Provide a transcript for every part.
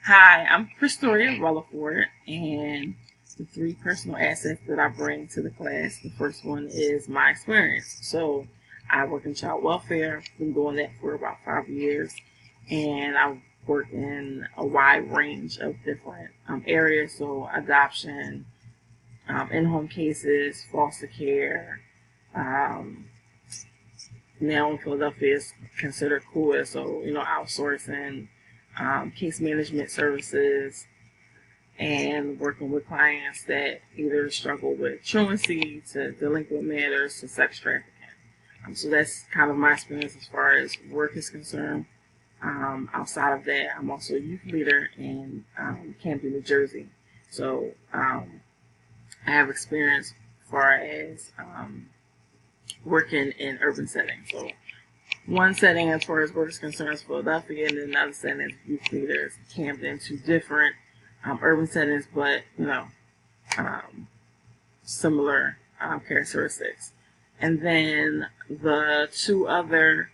Hi, I'm Christoria Rutherford, and the three personal assets that I bring to the class. The first one is my experience. So I work in child welfare. Been doing that for about 5 years, and I work in a wide range of different areas. So adoption, in-home cases, foster care. Um, Now in Philadelphia is considered cool, so outsourcing, case management services, and working with clients that either struggle with truancy to delinquent matters to sex trafficking. So that's kind of my experience as far as work is concerned. Outside of that, I'm also a youth leader in Camden, New Jersey. So I have experience as far as working in urban settings. So one setting as far as work is concerned is Philadelphia, and then another setting is youth leaders, Camden, two different urban settings, but similar characteristics. And then the two other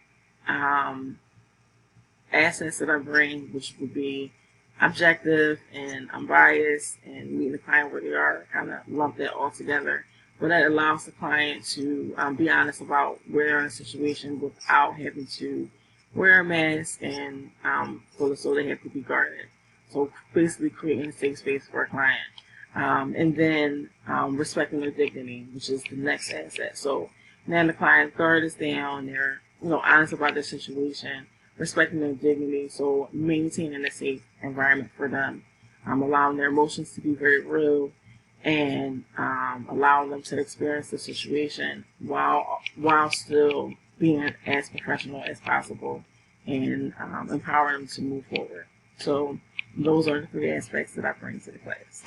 assets that I bring, which would be objective and unbiased, and meeting the client where they are, kind of lump that all together. But that allows the client to be honest about where they're in a situation without having to wear a mask and so they have to be guarded. So basically creating a safe space for a client. And then respecting their dignity, which is the next asset. So now the client's guard is down, they're honest about their situation, respecting their dignity, so maintaining a safe environment for them, allowing their emotions to be very real, and allowing them to experience the situation while still being as professional as possible, and empowering them to move forward. So those are the three aspects that I bring to the class.